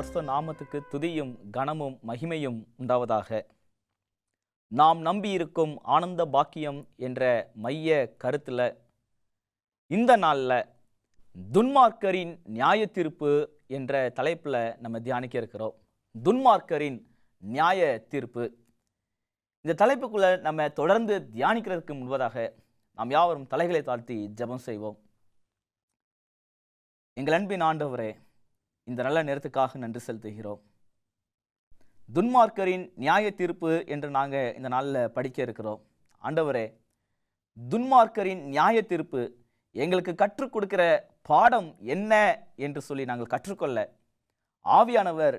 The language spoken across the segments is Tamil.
பரிசுத்த நாமத்துக்கு துதியும் கனமும் மகிமையும் உண்டாவதாக. நாம் நம்பியிருக்கும் ஆனந்த பாக்கியம் என்ற மைய கருத்தில் இந்த நாளில் துன்மார்க்கரின் நியாய தீர்ப்பு என்ற தலைப்பில் நம்ம தியானிக்க இருக்கிறோம். துன்மார்க்கரின் நியாய தீர்ப்பு. இந்த தலைப்புக்குள்ளே நம்ம தொடர்ந்து தியானிக்கிறதுக்கு முன்பதாக நாம் யாவரும் தலைகளை தாழ்த்தி ஜெபம் செய்வோம். எங்கள் அன்பின் ஆண்டவரே, இந்த நல்ல நேரத்துக்காக நன்றி செலுத்துகிறோம். துன்மார்க்கரின் நியாய தீர்ப்பு என்று நாங்கள் இந்த நாளில் படிக்க இருக்கிறோம். ஆண்டவரே, துன்மார்க்கரின் நியாய தீர்ப்பு எங்களுக்கு கற்றுக் கொடுக்கிற பாடம் என்ன என்று சொல்லி நாங்கள் கற்றுக்கொள்ள ஆவியானவர்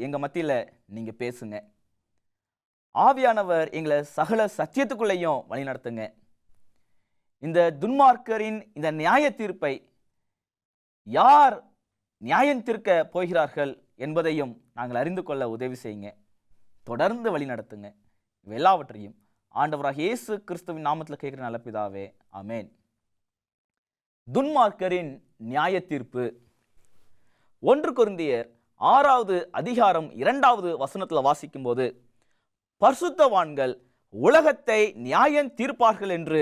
எங்கள் மத்தியில் நீங்கள் பேசுங்க. ஆவியானவர் எங்களை சகல சத்தியத்துக்குள்ளேயும் வழிநடத்துங்க. இந்த துன்மார்க்கரின் இந்த நியாய தீர்ப்பை யார் நியாயம் தீர்க்க போகிறார்கள் என்பதையும் நாங்கள் அறிந்து கொள்ள உதவி செய்யுங்க. தொடர்ந்து வழி நடத்துங்க. எல்லாவற்றையும் ஆண்டவராக இயேசு கிறிஸ்துவின் நாமத்தில் கேட்கிற நல்ல பிதாவே, ஆமேன். துன்மார்க்கரின் நியாய தீர்ப்பு. 1 கொரிந்தியர் 6வது அதிகாரம் 2வது வசனத்தில் வாசிக்கும் போது, பரிசுத்தவான்கள் உலகத்தை நியாயம் தீர்ப்பார்கள் என்று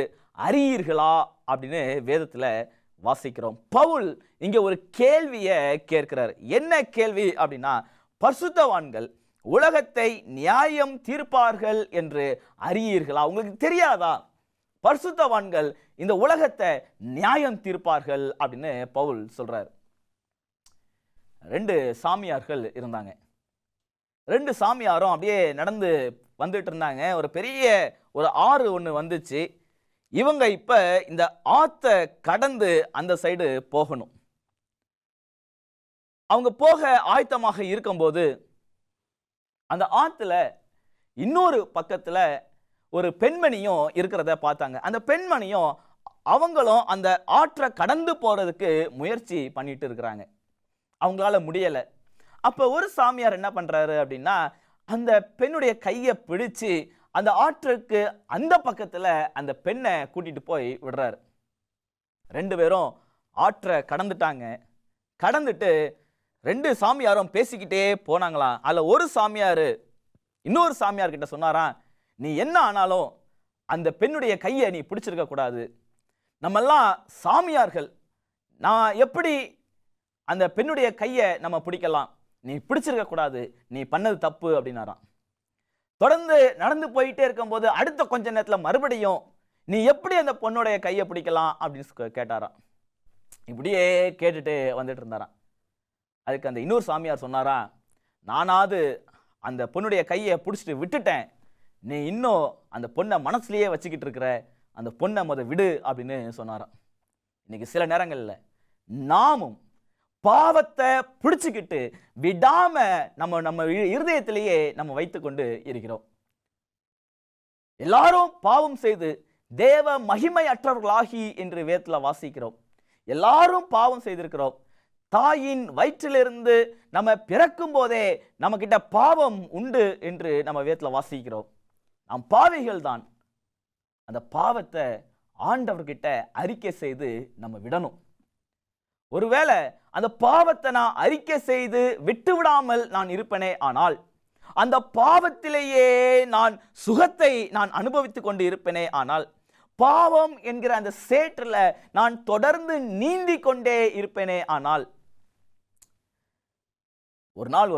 அறியீர்களா அப்படின்னு வேதத்தில் வாசிக்கிறோம். பவுல் இங்க ஒரு கேள்வியை கேட்கிறார். என்ன கேள்வி அப்படின்னா, பரிசுத்தவான்கள் உலகத்தை நியாயம் தீர்ப்பார்கள் என்று அறியீர்களா? உங்களுக்கு தெரியாதா பரிசுத்தவான்கள் இந்த உலகத்தை நியாயம் தீர்ப்பார்கள் அப்படின்னு பவுல் சொல்றார். 2 சாமியார்கள் இருந்தாங்க. 2 சாமியாரும் அப்படியே நடந்து வந்துட்டு இருந்தாங்க. ஒரு பெரிய ஒரு ஆறு ஒன்று வந்துச்சு. இவங்க இப்ப இந்த ஆத்த கடந்து அந்த சைடு போகணும். அவங்க போக ஆயத்தமாக இருக்கும்போது அந்த ஆத்துல இன்னொரு பக்கத்துல ஒரு பெண்மணியும் இருக்கிறத பார்த்தாங்க. அந்த பெண்மணியும் அவங்களும் அந்த ஆற்றை கடந்து போறதுக்கு முயற்சி பண்ணிட்டு இருக்கிறாங்க. அவங்களால முடியல. அப்ப ஒரு சாமியார் என்ன பண்றாரு அப்படின்னா, அந்த பெண்ணுடைய கையை பிடிச்சு அந்த ஆற்றுக்கு அந்த பக்கத்துல அந்த பெண்ணை கூட்டிட்டு போய் விடுறாரு. 2 பேரும் ஆற்றை கடந்துட்டாங்க. கடந்துட்டு 2 சாமியாரும் பேசிக்கிட்டே போனாங்களாம். அதுல ஒரு சாமியார் இன்னொரு சாமியார் கிட்ட சொன்னாராம், நீ என்ன ஆனாலும் அந்த பெண்ணுடைய கையை நீ பிடிச்சிருக்க கூடாது. நம்மெல்லாம் சாமியார்கள், நான் எப்படி அந்த பெண்ணுடைய கையை நம்ம பிடிக்கலாம்? நீ பிடிச்சிருக்க கூடாது, நீ பண்ணது தப்பு அப்படின்னாராம். தொடர்ந்து நடந்து போயிட்டே இருக்கும்போது அடுத்த கொஞ்ச நேரத்தில் மறுபடியும் நீ எப்படி அந்த பொண்ணுடைய கையை பிடிக்கலாம் அப்படின்னு கேட்டாராம். இப்படியே கேட்டுட்டு வந்துட்டு இருந்தாராம். அதுக்கு அந்த இன்னொரு சாமியார் சொன்னாரா, நானாவது அந்த பொண்ணுடைய கையை பிடிச்சிட்டு விட்டுட்டேன், நீ இன்னும் அந்த பொண்ணை மனசுலயே வச்சுக்கிட்டு இருக்கிற, அந்த பொண்ணை விடு அப்படின்னு சொன்னாராம். இன்னைக்கு சில நேரங்களில் நாமும் பாவத்தை பிடிச்சுக்கிட்டு விடாம நம்ம இருதயத்திலேயே நம்ம வைத்துக்கொண்டு இருக்கிறோம். எல்லாரும் பாவம் செய்து தேவ மகிமை அற்றவர்களாகி என்று வேதத்துல வாசிக்கிறோம். எல்லாரும் பாவம் செய்திருக்கிறோம். தாயின் வயிற்றிலிருந்து நம்ம பிறக்கும் போதே நம்ம கிட்ட பாவம் உண்டு என்று நம்ம வேதத்துல வாசிக்கிறோம். நாம் பாவிகள் தான். அந்த பாவத்தை ஆண்டவர்கிட்ட அறிக்கை செய்து நம்ம விடணும். ஒருவேளை அந்த பாவத்தை நான் அறிக்கை செய்து விட்டு விடாமல் நான் இருப்பேனே ஆனால், அந்த பாவத்திலேயே நான் சுகத்தை நான் அனுபவித்துக் கொண்டு இருப்பேனே ஆனால், பாவம் என்கிற அந்த சேற்றில் நான் தொடர்ந்து நீந்தி கொண்டே இருப்பேனே ஆனால், ஒரு நாள்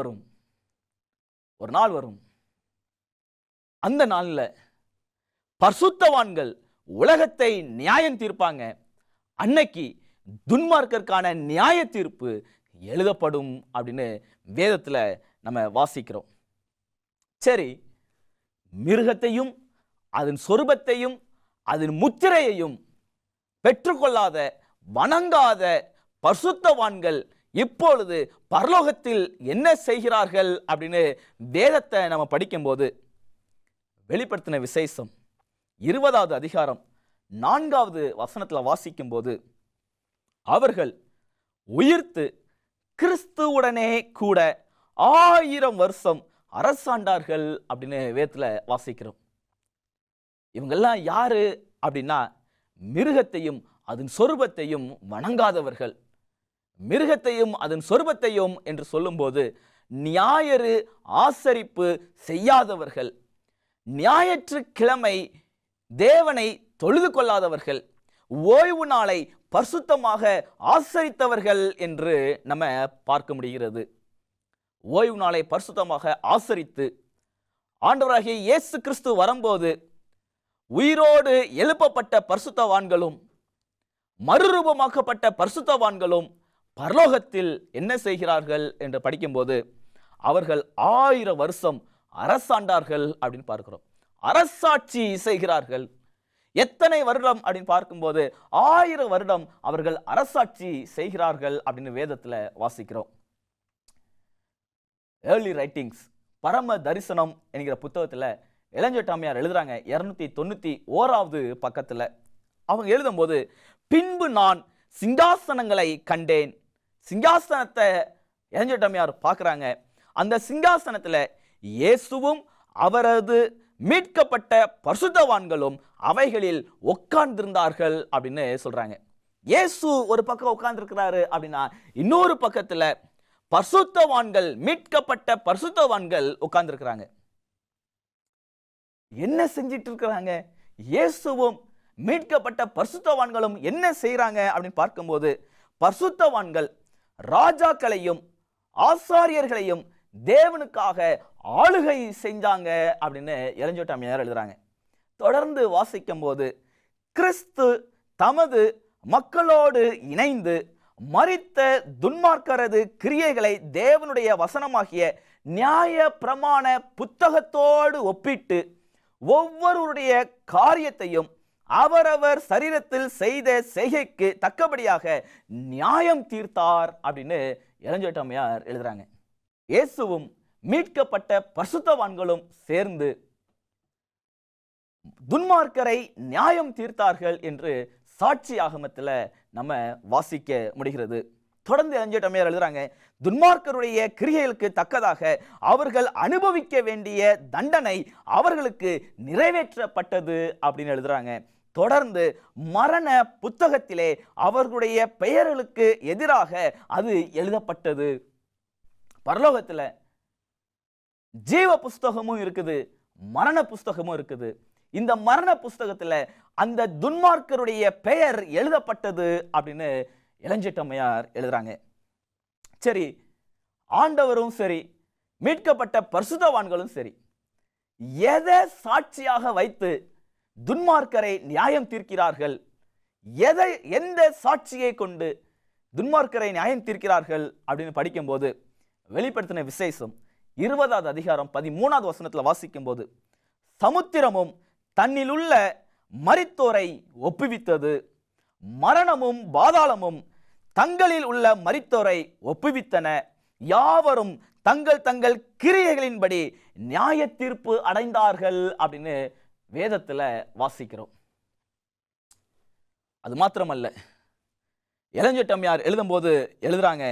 வரும். அந்த நாளில் பரிசுத்தவான்கள் உலகத்தை நியாயம் தீர்ப்பாங்க. அன்னைக்கு துன்மார்க்கருக்கான நியாய தீர்ப்பு எழுதப்படும் அப்படின்னு வேதத்தில் நம்ம வாசிக்கிறோம். சரி, மிருகத்தையும் அதன் சொரூபத்தையும் அதன் முத்திரையையும் பெற்றுக்கொள்ளாத வணங்காத பரிசுத்தவான்கள் இப்பொழுது பரலோகத்தில் என்ன செய்கிறார்கள் அப்படின்னு வேதத்தை நம்ம படிக்கும்போது, வெளிப்படுத்தின விசேஷம் 20வது அதிகாரம் 4வது வசனத்தில் வாசிக்கும்போது, அவர்கள் உயிர்த்து கிறிஸ்துவுடனே கூட 1000 வருஷம் அரசாண்டார்கள் அப்படின்னு வேதத்துல வாசிக்கிறோம். இவங்கெல்லாம் யாரு அப்படின்னா, மிருகத்தையும் அதன் சொரூபத்தையும் வணங்காதவர்கள். மிருகத்தையும் அதன் சொருபத்தையும் என்று சொல்லும்போது ஞாயிறு ஆசரிப்பு செய்யாதவர்கள், ஞாயிற்றுக்கிழமை தேவனை தொழுது கொள்ளாதவர்கள், ஓய்வு நாளை பரிசுத்தமாக ஆசரித்தவர்கள் என்று நம்ம பார்க்க முடிகிறது. ஓய்வு நாளை பரிசுத்தமாக ஆசரித்து ஆண்டவராகிய இயேசு கிறிஸ்து வரும்போது உயிரோடு எழுப்பப்பட்ட பரிசுத்தவான்களும் மறுரூபமாக்கப்பட்ட பரிசுத்தவான்களும் பரலோகத்தில் என்ன செய்கிறார்கள் என்று படிக்கும்போது அவர்கள் 1000 வருஷம் அரசாண்டார்கள் அப்படின்னு பார்க்கிறோம். அரசாட்சி செய்கிறார்கள். எத்தனை வருடம் அப்படின்னு பார்க்கும்போது 1000 வருடம் அவர்கள் அரசாட்சி செய்கிறார்கள் அப்படின்னு வேதத்தில் வாசிக்கிறோம். ஏர்லி ரைட்டிங்ஸ் பரம தரிசனம் என்கிற புத்தகத்தில் இளஞ்சட்டாமையார் எழுதுறாங்க 291வது பக்கத்தில். அவங்க எழுதும்போது, பின்பு நான் சிங்காசனங்களை கண்டேன். சிங்காசனத்தை இளஞ்சட்டாமையார் பார்க்குறாங்க. அந்த சிங்காசனத்தில் இயேசுவும் அவரது மீட்கப்பட்ட பரிசுத்தவான்களும் அவைகளில் உட்கார்ந்திருந்தார்கள் அப்படின்னு சொல்றாங்க. இயேசு ஒரு பக்கம் உட்கார்ந்திருக்கிறாரு அப்படின்னா இன்னொரு பக்கத்துல பரிசுத்தவான்கள், மீட்கப்பட்ட பரிசுத்தவான்கள் உட்கார்ந்திருக்கிறாங்க. என்ன செஞ்சிட்டு இருக்கிறாங்க? இயேசுவும் மீட்கப்பட்ட பரிசுத்தவான்களும் என்ன செய்யறாங்க அப்படின்னு பார்க்கும்போது, பரிசுத்தவான்கள் ராஜாக்களையும் ஆசாரியர்களையும் தேவனுக்காக ஆளுகை செஞ்சாங்க அப்படின்னு இளஞ்சோட்டாமையார் எழுதுறாங்க. தொடர்ந்து வாசிக்கும் போது, கிறிஸ்து தமது மக்களோடு இணைந்து மரித்த துன்மார்க்கரது கிரியைகளை தேவனுடைய வசனமாகிய நியாய பிரமாண புத்தகத்தோடு ஒப்பிட்டு ஒவ்வொருடைய காரியத்தையும் அவரவர் சரீரத்தில் செய்த செய்கைக்கு தக்கபடியாக நியாயம் தீர்த்தார் அப்படின்னு இளஞ்சோட்டாமையார் எழுதுறாங்க. இயேசுவும் மீட்கப்பட்ட பரிசுத்தவான்களும் சேர்ந்து துன்மார்க்கரை நியாயம் தீர்த்தார்கள் என்று சாட்சி ஆகமத்தில் நம்ம வாசிக்க முடிகிறது. தொடர்ந்து இளஞ்சோட்டாமையார் எழுதுறாங்க, துன்மார்க்கருடைய கிரியைகளுக்கு தக்கதாக அவர்கள் அனுபவிக்க வேண்டிய தண்டனை அவர்களுக்கு நிறைவேற்றப்பட்டது அப்படின்னு எழுதுறாங்க. தொடர்ந்து மரண புத்தகத்திலே அவர்களுடைய பெயர்களுக்கு எதிராக அது எழுதப்பட்டது. பரலோகத்தில் ஜீவ புஸ்தகமும் இருக்குது, மரண புஸ்தகமும் இருக்குது. இந்த மரண புஸ்தகத்தில் அந்த துன்மார்க்கருடைய பெயர் எழுதப்பட்டது அப்படின்னு இளஞ்சோட்டாமையார் எழுதுறாங்க. சரி, ஆண்டவரும் சரி, மீட்கப்பட்ட பரிசுத்தவான்களும் சரி, எதை சாட்சியாக வைத்து துன்மார்க்கரை நியாயம் தீர்க்கிறார்கள்? எந்த சாட்சியை கொண்டு துன்மார்க்கரை நியாயம் தீர்க்கிறார்கள் அப்படின்னு படிக்கும்போது, வெளிப்படுத்தின விசேஷம் 20வது அதிகாரம் 13வது வசனத்தில் வாசிக்கும் போது, சமுத்திரமும் தன்னிலுள்ள மரித்தோரை ஒப்புவித்தது, மரணமும் பாதாளமும் தங்களில் உள்ள மரித்தோரை ஒப்புவித்தன, யாவரும் தங்கள் தங்கள் கிரியைகளின்படி நியாய தீர்ப்பு அடைந்தார்கள் அப்படின்னு வேதத்தில் வாசிக்கிறோம். அது மாத்திரமல்ல, இளஞ்சோட்டாமையார் எழுதும்போது எழுதுறாங்க,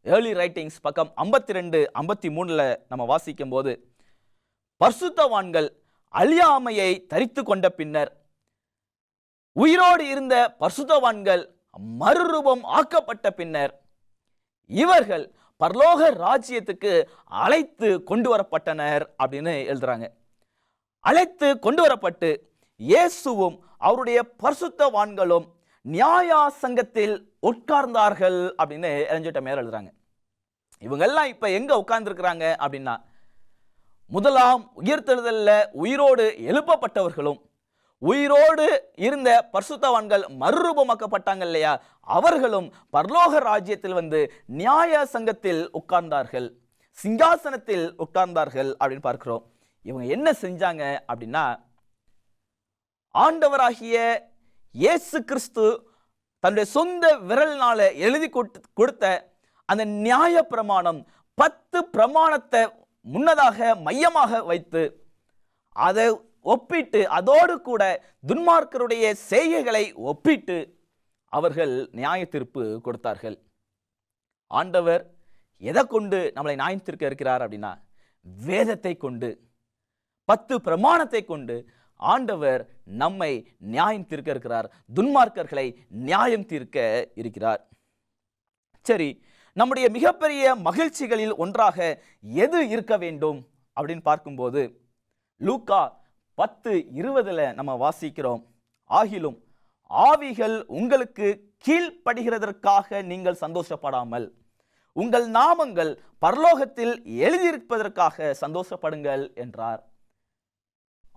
ஏர்லி ரைட்டிங்ஸ் பக்கம் 52, 53 நம்ம வாசிக்கும் போது, பரிசுத்தவான்கள் அழியாமையை தரித்து கொண்ட பின்னர் உயிரோடு இருந்த பரிசுத்தவான்கள் மறுரூபம் ஆக்கப்பட்ட பின்னர் இவர்கள் பரலோக ராஜ்யத்துக்கு அழைத்து கொண்டு வரப்பட்டனர் அப்படின்னு எழுதுறாங்க. அழைத்து கொண்டு வரப்பட்டு இயேசுவும் அவருடைய பரிசுத்தவான்களும் நியாய சங்கத்தில் உட்கார்ந்தார்கள் அப்படின்னு இளஞ்சோட்டாமையார் எழுதுறாங்க. இவங்கெல்லாம் இப்ப எங்க உட்கார்ந்துருக்கிறாங்க அப்படின்னா, முதலாம் உயிர்த்தெழுதல்ல உயிரோடு எழுப்பப்பட்டவர்களும் உயிரோடு இருந்த பரிசுத்தவான்கள் மறுரூபமாக்கப்பட்டாங்க இல்லையா, அவர்களும் பரலோக ராஜ்யத்தில் வந்து நியாய சங்கத்தில் உட்கார்ந்தார்கள், சிங்காசனத்தில் உட்கார்ந்தார்கள் அப்படின்னு பார்க்கிறோம். இவங்க என்ன செஞ்சாங்க அப்படின்னா, ஆண்டவராகிய இயேசு கிறிஸ்து தன்னுடைய சொந்த விரல்னால எழுதி கொடுத்த அந்த நியாய பிரமாணம் 10 பிரமாணத்தை முன்னதாக மையமாக வைத்து அதை ஒப்பிட்டு அதோடு கூட துன்மார்க்கருடைய செய்கைகளை ஒப்பிட்டு அவர்கள் நியாய தீர்ப்பு கொடுத்தார்கள். ஆண்டவர் எதை கொண்டு நம்மளை நியாயம் தீர்க்க இருக்கிறார் அப்படின்னா, வேதத்தை கொண்டு 10 பிரமாணத்தை கொண்டு ஆண்டவர் நம்மை நியாயம் தீர்க்க இருக்கிறார், துன்மார்க்கர்களை நியாயம் தீர்க்க இருக்கிறார். சரி, நம்முடைய மிகப்பெரிய மகிழ்ச்சிகளில் ஒன்றாக எது இருக்க வேண்டும் அப்படின்னு பார்க்கும்போது லூக்கா 10:20 நம்ம வாசிக்கிறோம், ஆகிலும் ஆவிகள் உங்களுக்கு கீழ்ப்படுகிறதற்காக நீங்கள் சந்தோஷப்படாமல் உங்கள் நாமங்கள் பரலோகத்தில் எழுதியிருப்பதற்காக சந்தோஷப்படுங்கள் என்றார்.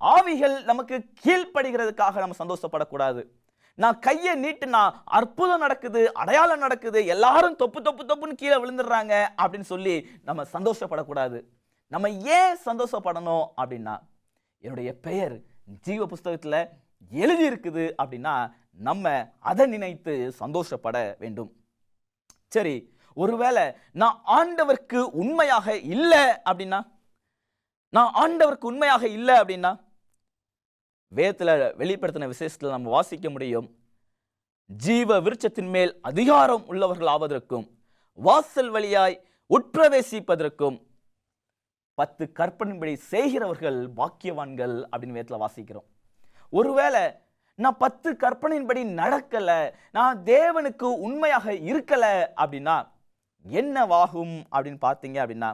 ஆவிகள் நமக்கு கீழ்ப்படுகிறதுக்காக நம்ம சந்தோஷப்படக்கூடாது. நான் கையை நீட்டுனா அற்புதம் நடக்குது, அடையாளம் நடக்குது, எல்லாரும் தொப்பு தொப்பு தொப்புன்னு கீழே விழுந்துடுறாங்க அப்படின்னு சொல்லி நம்ம சந்தோஷப்படக்கூடாது. நம்ம ஏன் சந்தோஷப்படணும் அப்படின்னா, என்னுடைய பெயர் ஜீவ புஸ்தகத்துல எழுதி இருக்குது அப்படின்னா நம்ம அதை நினைத்து சந்தோஷப்பட வேண்டும். சரி, ஒருவேளை நான் ஆண்டவருக்கு உண்மையாக இல்லை அப்படின்னா, வேதத்துல வெளிப்படுத்தின விசேஷத்துல நம்ம வாசிக்க முடியும், ஜீவ விருட்சத்தின் மேல் அதிகாரம் உள்ளவர்கள் ஆவதற்கும் வாசல் வழியாய் உட்பிரவேசிப்பதற்கும் 10 கற்பனையின்படி செய்கிறவர்கள் பாக்கியவான்கள் அப்படின்னு வேதத்துல வாசிக்கிறோம். ஒருவேளை நான் 10 கற்பனையின்படி நடக்கல, நான் தேவனுக்கு உண்மையாக இருக்கல அப்படின்னா என்னவாகும் அப்படின்னு பார்த்தீங்க அப்படின்னா,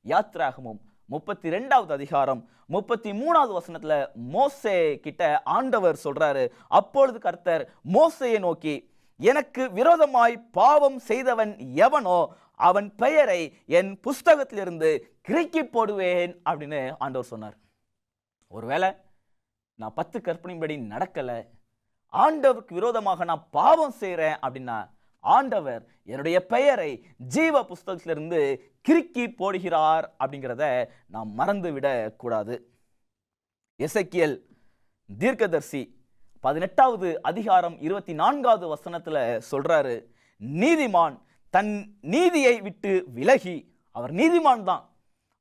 யாத்ராகமம் 32வது அதிகாரம் 33வது வசனத்துல மோசே கிட்ட ஆண்டவர் சொல்றாரு, அப்பொழுது கர்த்தர் மோசேயை நோக்கி, எனக்கு விரோதமாய் பாவம் செய்தவன் எவனோ அவன் பெயரை என் புஸ்தகத்திலிருந்து கிறுக்கி போடுவேன் அப்படின்னு ஆண்டவர் சொன்னார். ஒருவேளை நான் 10 கற்பனையின்படி நடக்கல, ஆண்டவருக்கு விரோதமாக நான் பாவம் செய்கிறேன் அப்படின்னா ஆண்டவர் என்னுடைய பெயரை ஜீவ புஸ்தகத்திலிருந்து கிறுக்கி போடுகிறார் அப்படிங்கிறத நாம் மறந்து விடக்கூடாது. எசேக்கியேல் தீர்க்கதரிசி 18வது அதிகாரம் 24வது வசனத்துல சொல்றாரு, நீதிமான் தன் நீதியை விட்டு விலகி, அவர் நீதிமான் தான்,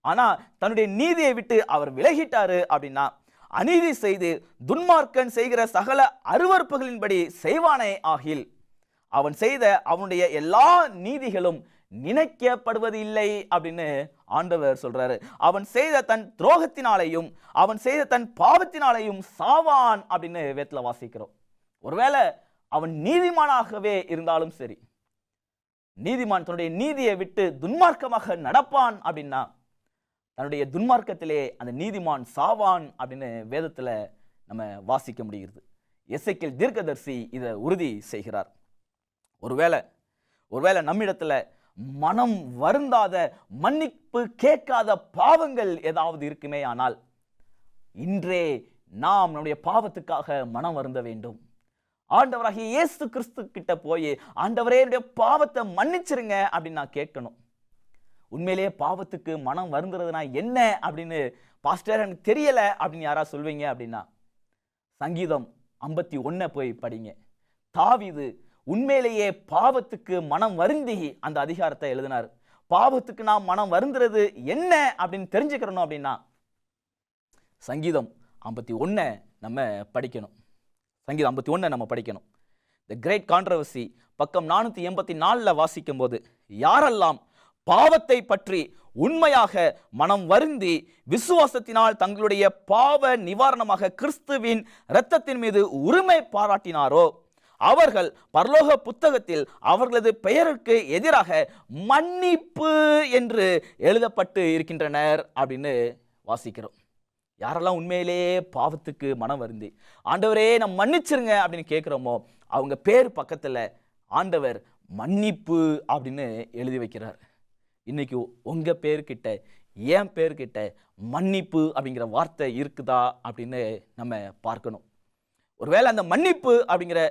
ஆனா தன்னுடைய நீதியை விட்டு அவர் விலகிட்டாரு அப்படின்னா, அநீதி செய்து துன்மார்க்கன் செய்கிற சகல அருவருப்புகளின்படி செய்வானே ஆகில் அவன் செய்த அவனுடைய எல்லா நீதிகளும் நினைக்கப்படுவது இல்லை அப்படின்னு ஆண்டவர் சொல்றாரு. அவன் செய்த தன் துரோகத்தினாலேயும் அவன் செய்த தன் பாவத்தினாலேயும் சாவான் அப்படின்னு வேதத்துல வாசிக்கிறோம். ஒருவேளை அவன் நீதிமானாகவே இருந்தாலும் சரி, நீதிமான் தன்னுடைய நீதியை விட்டு துன்மார்க்கமாக நடப்பான் அப்படின்னா தன்னுடைய துன்மார்க்கத்திலே அந்த நீதிமான் சாவான் அப்படின்னு வேதத்துல நம்ம வாசிக்க முடிகிறது. எசேக்கியேல் தீர்க்கதரிசி இதை உறுதி செய்கிறார். ஒருவேளை நம்மிடத்துல மனம் வருந்தாத, மன்னிப்பு கேட்காத பாவங்கள் ஏதாவது இருக்குமே ஆனால் இன்றே நாம் நம்முடைய பாவத்துக்காக மனம் வருந்த வேண்டும். ஆண்டவராகிய இயேசு கிறிஸ்து கிட்ட போய், ஆண்டவரே என்னுடைய பாவத்தை மன்னிச்சிருங்க அப்படின்னு நான் கேட்கணும். உண்மையிலேயே பாவத்துக்கு மனம் வருந்துறதுனா என்ன அப்படின்னு பாஸ்டர் எனக்கு தெரியல அப்படின்னு யாராவது சொல்வீங்க அப்படின்னா சங்கீதம் 51 போய் படிங்க. தாவீது உண்மையிலேயே பாவத்துக்கு மனம் வருந்தி அந்த அதிகாரத்தை எழுதினார். பாவத்துக்கு நாம் மனம் வருந்துறது என்ன அப்படின்னு தெரிஞ்சுக்கிறோம் அப்படின்னா சங்கீதம் 51 நம்ம படிக்கணும். சங்கீதம் 51 நம்ம படிக்கணும். தி கிரேட் கான்ட்ரவர்சி பக்கம் 484 வாசிக்கும் போது, யாரெல்லாம் பாவத்தை பற்றி உண்மையாக மனம் வருந்தி விசுவாசத்தினால் தங்களுடைய பாவ நிவாரணமாக கிறிஸ்துவின் இரத்தத்தின் மீது உரிமை பாராட்டினாரோ அவர்கள் பரலோக புத்தகத்தில் அவர்களது பெயருக்கு எதிராக மன்னிப்பு என்று எழுதப்பட்டு இருக்கின்றனர் அப்படின்னு வாசிக்கிறோம். யாரெல்லாம் உண்மையிலேயே பாவத்துக்கு மனம் வருந்தி ஆண்டவரே நான் மன்னிச்சிருங்க அப்படின்னு கேட்குறோமோ அவங்க பேர் பக்கத்தில் ஆண்டவர் மன்னிப்பு அப்படின்னு எழுதி வைக்கிறார். இன்னைக்கு உங்க பேர்கிட்ட, என் பேர்கிட்ட மன்னிப்பு அப்படிங்கிற வார்த்தை இருக்குதா அப்படின்னு நம்ம பார்க்கணும். ஒருவேளை அந்த மன்னிப்பு அப்படிங்கிற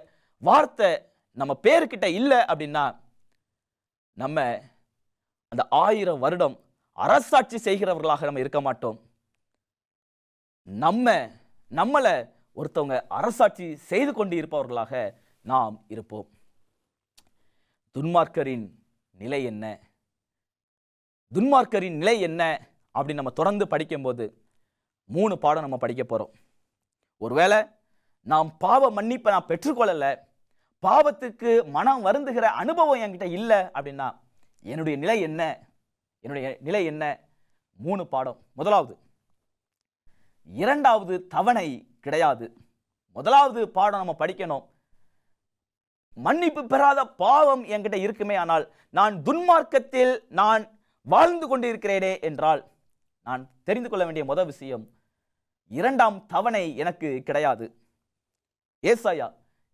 வார்த்தை நம்ம பேருக்கிட்ட இல்லை அப்படின்னா நம்ம அந்த 1000 வருடம் அரசாட்சி செய்கிறவர்களாக நம்ம இருக்க மாட்டோம். நம்மளை ஒருத்தவங்க அரசாட்சி செய்து கொண்டு இருப்பவர்களாக நாம் இருப்போம். துன்மார்க்கரின் நிலை என்ன, துன்மார்க்கரின் நிலை என்ன அப்படின்னு நம்ம தொடர்ந்து படிக்கும்போது 3 பாடம் நம்ம படிக்க போறோம். ஒருவேளை நாம் பாவ மன்னிப்பை நான் பெற்றுக்கொள்ளலை, பாவத்துக்கு மனம் வருந்துகிற அனுபவம் என்கிட்ட இல்லை அப்படின்னா என்னுடைய நிலை என்ன? 3 பாடம். முதலாவது, 2வது தவணை கிடையாது. முதலாவது பாடம் நம்ம படிக்கணும், மன்னிப்பு பெறாத பாவம் என்கிட்ட இருக்குமே, ஆனால் நான் துன்மார்க்கத்தில் நான் வாழ்ந்து கொண்டிருக்கிறேனே என்றால் நான் தெரிந்து கொள்ள வேண்டிய முதல் விஷயம், இரண்டாம் தவணை எனக்கு கிடையாது. ஏசாயா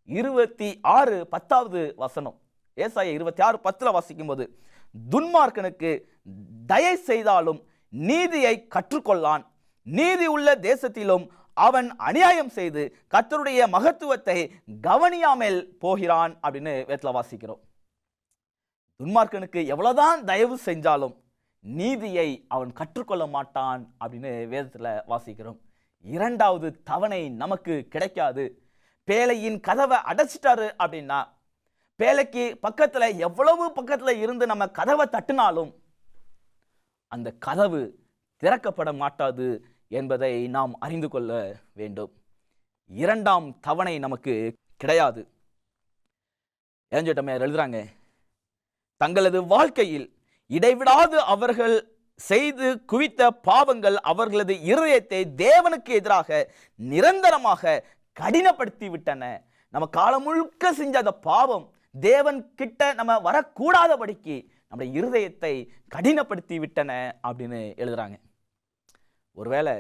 26:10 ஏசாயா 26:10 வாசிக்கும் போது, துன்மார்க்கனுக்கு தயை செய்தாலும் நீதியை கற்றுக்கொள்ளான், நீதி உள்ள தேசத்திலும் அவன் அநியாயம் செய்து கர்த்தருடைய மகத்துவத்தை கவனியாமல் போகிறான் அப்படின்னு வேதத்துல வாசிக்கிறோம். துன்மார்க்கனுக்கு எவ்வளவுதான் தயவு செஞ்சாலும் நீதியை அவன் கற்றுக்கொள்ள மாட்டான் அப்படின்னு வேதத்துல வாசிக்கிறோம். இரண்டாவது தவணை நமக்கு கிடைக்காது. பேழையின் கதவை அடைச்சிட்டாரு அப்படின்னா, பேழைக்கு பக்கத்துல எவ்வளவு பக்கத்துல இருந்து நம்ம கதவை தட்டினாலும் அந்த கதவு திறக்கப்பட மாட்டாது என்பதை நாம் அறிந்து கொள்ள வேண்டும். இரண்டாம் தவணை நமக்கு கிடையாது. எழுதுறாங்க, தங்களது வாழ்க்கையில் இடைவிடாது அவர்கள் செய்து குவித்த பாவங்கள் அவர்களது இருதயத்தை தேவனுக்கு எதிராக நிரந்தரமாக கடினப்படுத்தி விட்டன. நம்ம காலம் முழுக்க செஞ்ச அந்த பாவம் தேவன் கிட்ட நம்ம வரக்கூடாதபடிக்கு நம்முடைய இருதயத்தை கடினப்படுத்தி விட்டன அப்படின்னு எழுதுறாங்க. ஒருவேளை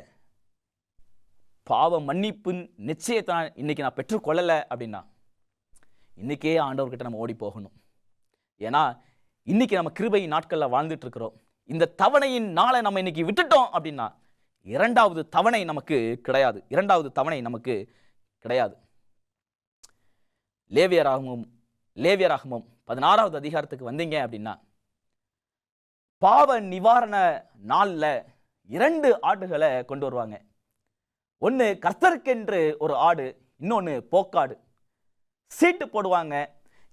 பாவ மன்னிப்பு நிச்சயத்தை இன்னைக்கு நான் பெற்றுக்கொள்ளலை அப்படின்னா, இன்னைக்கே ஆண்டவர்கிட்ட நம்ம ஓடி போகணும். ஏன்னா இன்னைக்கு நம்ம கிருபை நாட்களில் வாழ்ந்துட்டு இருக்கிறோம். இந்த தவணையின் நாளை நம்ம இன்னைக்கு விட்டுட்டோம் அப்படின்னா இரண்டாவது தவணை நமக்கு கிடையாது. இரண்டாவது தவணை நமக்கு கிடையாது. லேவியராகமம் 16வது அதிகாரத்துக்கு வந்தீங்க அப்படின்னா, பாவ நிவாரண நாள்ல 2 ஆடுகளை கொண்டு வருவாங்க. ஒன்று கர்த்தருக்கென்று ஒரு ஆடு, இன்னொன்று போக்காடு. சீட்டு போடுவாங்க.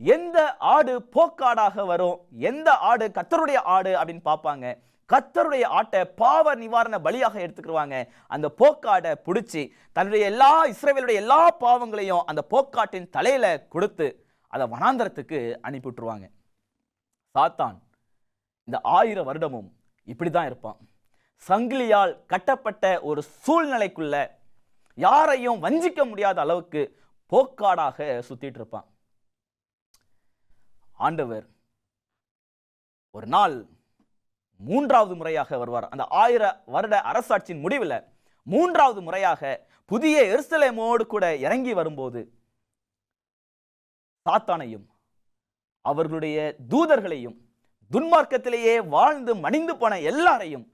எந்த ஆடு போக்காடாக வரும், எந்த ஆடு கர்த்தருடைய ஆடு அப்படின்னு பார்ப்பாங்க. கர்த்தருடைய ஆட்டை பாவ நிவாரண பலியாக எடுத்துக்கிடுவாங்க. அந்த போக்காடை பிடிச்சி தன்னுடைய இஸ்ரவேலுடைய எல்லா பாவங்களையும் அந்த போக்காட்டின் தலையில கொடுத்து அதை வனாந்தரத்துக்கு அனுப்பிவிட்டுருவாங்க. சாத்தான் இந்த 1000 வருடமும் இப்படிதான் இருப்பான். சங்கிலியால் கட்டப்பட்ட ஒரு சூழ்நிலைக்குள்ள யாரையும் வஞ்சிக்க முடியாத அளவுக்கு போக்காடாக சுத்திட்டு இருப்பான். ஆண்டவர் ஒரு நாள் 3வது முறையாக வருவார். அந்த 1000 வருட அரசாட்சியின் முடிவில் 3வது முறையாக புதிய எருசலேமோடு கூட இறங்கி வரும்போது சாத்தானையும் அவர்களுடைய தூதர்களையும் துன்மார்க்கத்திலேயே வாழ்ந்து மடிந்து போன எல்லாரையும்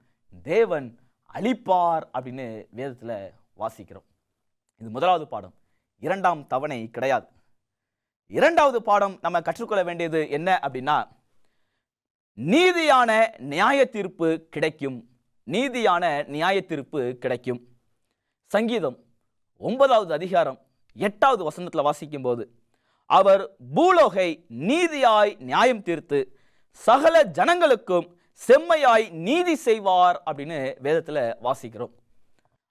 தேவன் அழிப்பார் அப்படின்னு வேதத்துல வாசிக்கிறோம். இது முதலாவது பாடம். இரண்டாம் தவணை கிடையாது. இரண்டாவது பாடம் நம்ம கற்றுக்கொள்ள வேண்டியது என்ன அப்படின்னா, நீதியான நியாய தீர்ப்பு கிடைக்கும். நீதியான நியாய தீர்ப்பு கிடைக்கும். சங்கீதம் 9வது அதிகாரம் 8வது வசனத்துல வாசிக்கும் போது, அவர் பூலோகை நீதியாய் நியாயம் தீர்த்து சகல ஜனங்களுக்கும் செம்மையாய் நீதி செய்வார் அப்படின்னு வேதத்துல வாசிக்கிறோம்.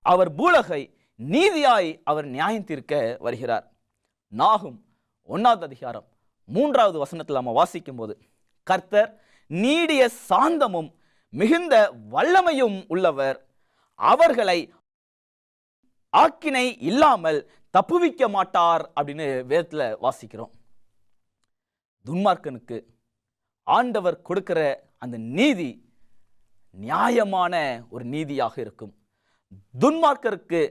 அவர் பூலோகை நீதியாய் அவர் நியாயம் தீர்க்க வருகிறார். நாகும் 1வது அதிகாரம் 3வது வசனத்தில் நம்ம வாசிக்கும் போது, கர்த்தர் நீடிய சாந்தமும் மிகுந்த வல்லமையும் உள்ளவர், அவர்களை ஆக்கினை இல்லாமல் தப்புவிக்க மாட்டார் அப்படின்னு வேதத்துல வாசிக்கிறோம். துன்மார்க்கனுக்கு ஆண்டவர் கொடுக்கிற அந்த நீதி நியாயமான ஒரு நீதியாக இருக்கும். துன்மார்க்கருக்கு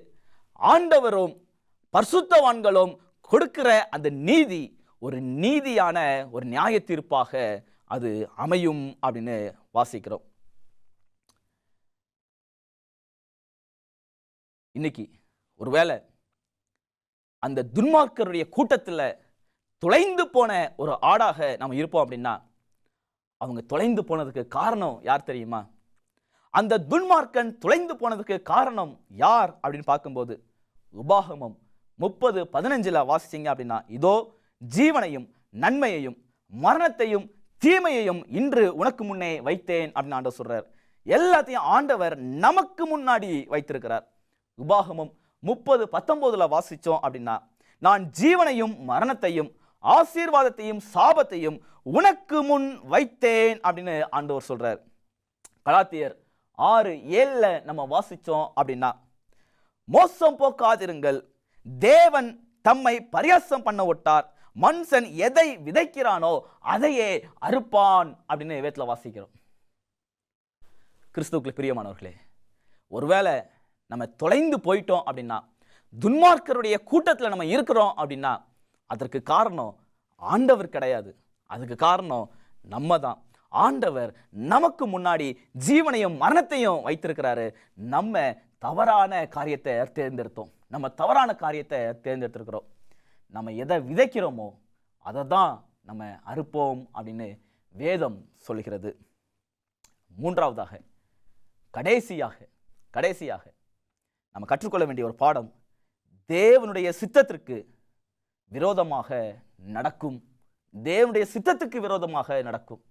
ஆண்டவரும் பரிசுத்தவான்களும் கொடுக்கிற அந்த நீதி ஒரு நீதியான ஒரு நியாய தீர்ப்பாக அது அமையும் அப்படின்னு வாசிக்கிறோம். இன்னைக்கு ஒருவேளை அந்த துன்மார்க்கருடைய கூட்டத்தில் தொலைந்து போன ஒரு ஆடாக நம்ம இருப்போம் அப்படின்னா, அவங்க தொலைந்து போனதுக்கு காரணம் யார் தெரியுமா? அந்த துன்மார்க்கன் தொலைந்து போனதுக்கு காரணம் யார் அப்படின்னு பார்க்கும்போது, உபாகமம் 30:15 வாசிச்சீங்க அப்படின்னா, இதோ ஜீவனையும் நன்மையையும் மரணத்தையும் தீமையையும் இன்று உனக்கு முன்னே வைத்தேன் அப்படின்னு ஆண்டவர் சொல்றார். எல்லாத்தையும் ஆண்டவர் நமக்கு முன்னாடி வைத்திருக்கிறார். உபாகமம் 30:19 வாசிச்சோம் அப்படின்னா, நான் ஜீவனையும் மரணத்தையும் ஆசீர்வாதத்தையும் சாபத்தையும் உனக்கு முன் வைத்தேன் அப்படின்னு ஆண்டவர் சொல்றார். கலாத்தியர் 6:7 நம்ம வாசிச்சோம் அப்படின்னா, மோசம் போக்காதிருங்கள், தேவன் தம்மை பரியாசம் பண்ண விட்டார், மனுஷன் எதை விதைக்கிறானோ அதையே அறுப்பான் அப்படின்னு வேதத்துல வாசிக்கிறோம். கிறிஸ்துவுக்குள் பிரியமானவர்களே, ஒருவேளை நம்ம தொலைந்து போயிட்டோம் அப்படின்னா, துன்மார்க்கருடைய கூட்டத்தில் நம்ம இருக்கிறோம் அப்படின்னா, அதற்கு காரணம் ஆண்டவர் கிடையாது, அதுக்கு காரணம் நம்ம தான். ஆண்டவர் நமக்கு முன்னாடி ஜீவனையும் மரணத்தையும் வைத்திருக்கிறாரு. நம்ம தவறான காரியத்தை தேர்ந்தெடுத்தோம், நம்ம தவறான காரியத்தை தேர்ந்தெடுத்திருக்கிறோம். நம்ம எதை விதைக்கிறோமோ அதை தான் நம்ம அறுப்போம் அப்படின்னு வேதம் சொல்கிறது. மூன்றாவதாக, கடைசியாக நம்ம கற்றுக்கொள்ள வேண்டிய ஒரு பாடம், தேவனுடைய சித்தத்திற்கு விரோதமாக நடக்கும். தேவனுடைய சித்தத்துக்கு விரோதமாக நடக்கும்.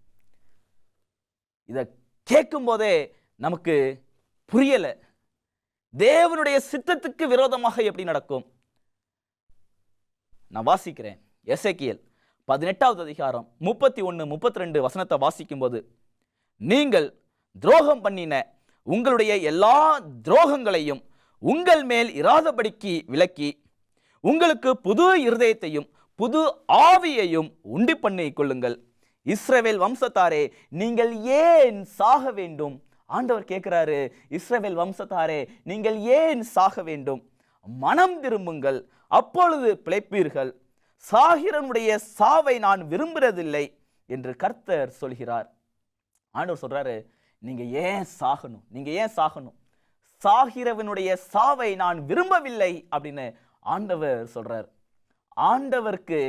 இதை கேட்கும் போதே நமக்கு புரியல, தேவனுடைய சித்தத்துக்கு விரோதமாக எப்படி நடக்கும்? நான் வாசிக்கிறேன். எசேக்கியேல் 18வது அதிகாரம் 31, 32 வசனத்தை வாசிக்கும் போது, நீங்கள் துரோகம் பண்ணின உங்களுடைய எல்லா துரோகங்களையும் உங்கள் மேல் இராதபடிக்கு விலக்கி, உங்களுக்கு புது இருதயத்தையும் புது ஆவியையும் உண்டு பண்ணி கொள்ளுங்கள். இஸ்ரவேல் வம்சத்தாரே, நீங்கள் ஏன் சாக வேண்டும்? ஆண்டவர் கேட்கிறாரு, இஸ்ரவேல் வம்சத்தாரே, நீங்கள் ஏன் சாக வேண்டும்? மனம் திரும்புங்கள், அப்பொழுது பிழைப்பீர்கள். சாகிரனுடைய சாவை நான் விரும்புறதில்லை என்று கர்த்தர் சொல்கிறார். ஆண்டவர் சொல்றாரு, நீங்க ஏன் சாகணும்? சாகிறவனுடைய சாவை நான் விரும்பவில்லை அப்படின்னு ஆண்டவர் சொல்றார். ஆண்டவருக்கு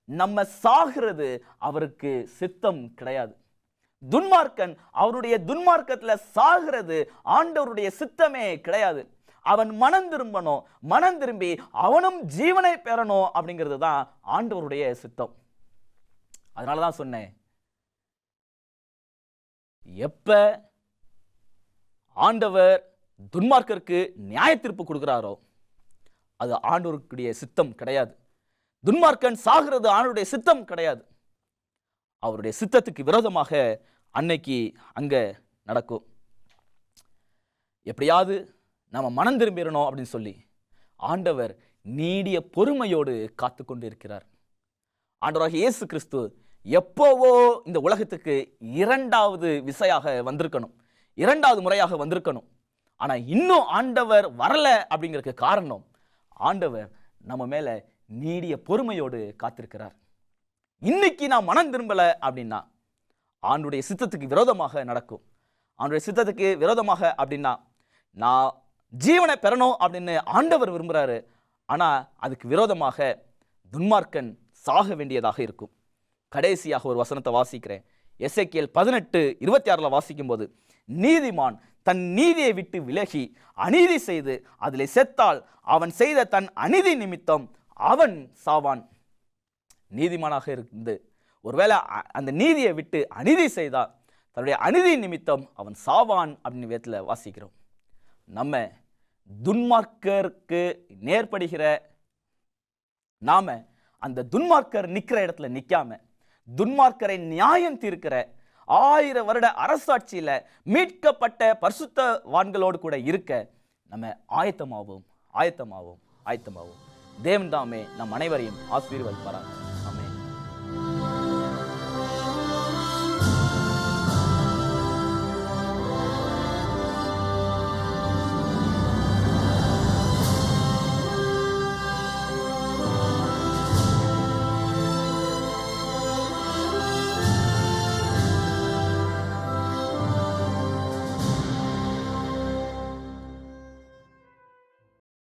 நம்ம சாகிறது அவருக்கு சித்தம் கிடையாது. துன்மார்க்கன் அவருடைய துன்மார்க்கத்துல சாகிறது ஆண்டவருடைய சித்தமே கிடையாது. அவன் மனம் திரும்பணும், மனம் திரும்பி அவனும் ஜீவனை பெறணும் அப்படிங்கிறது தான் ஆண்டவருடைய சித்தம். அதனாலதான் சொன்னேன், எப்ப ஆண்டவர் துன்மார்க்கருக்கு நியாய தீர்ப்பு கொடுக்கிறாரோ அது ஆண்டவருடைய சித்தம் கிடையாது. துன்மார்க்கன் சாகிறது ஆண்டவருடைய சித்தம் கிடையாது. அவருடைய சித்தத்துக்கு விரோதமாக அன்னைக்கு அங்க நடக்கும். எப்படியாவது நம்ம மனம் திரும்பிடணும் அப்படின்னு சொல்லி ஆண்டவர் நீடிய பொறுமையோடு காத்து கொண்டு இருக்கிறார். ஆண்டவராகிய இயேசு கிறிஸ்து எப்போவோ இந்த உலகத்துக்கு இரண்டாவது முறையாக வந்திருக்கணும். ஆனா இன்னும் ஆண்டவர் வரல அப்படிங்கிறதுக்கு காரணம், ஆண்டவர் நம்ம மேல நீடிய பொறுமையோடு காத்திருக்கிறார். இன்னைக்கு நான் மனம் திரும்பல அப்படின்னா ஆண்டுடைய சித்தத்துக்கு விரோதமாக நடக்கும். ஆண்டுடைய சித்தத்துக்கு விரோதமாக அப்படின்னா நான் ஜீவனை பெறணும் அப்படின்னு ஆண்டவர் விரும்புகிறாரு. ஆனால் அதுக்கு விரோதமாக துன்மார்க்கன் சாக வேண்டியதாக இருக்கும். கடைசியாக ஒரு வசனத்தை வாசிக்கிறேன். எசேக்கியேல் 18:26 வாசிக்கும் போது, நீதிமான் தன் நீதியை விட்டு விலகி அநீதி செய்து அதில் செத்தால் அவன் செய்த தன் அநீதி நிமித்தம் அவன் சாவான். நீதிமானாக இருந்து ஒருவேளை அந்த நீதியை விட்டு அநீதி செய்தால் தன்னுடைய அநீதி நிமித்தம் அவன் சாவான் அப்படின்னு வேதத்துல வாசிக்கிறோம். நம்ம துன்மார்க்கருக்கு நேர்படுகிற நாம அந்த துன்மார்க்கர் நிற்கிற இடத்துல நிற்காம, துன்மார்க்கரை நியாயம் தீர்க்கிற 1000 வருட அரசாட்சியில மீட்கப்பட்ட பரிசுத்தவான்களோடு கூட இருக்க நம்ம ஆயத்தமாவோம். தேவன் தாமே நம் அனைவரையும் ஆசீர்வதிப்பாராக.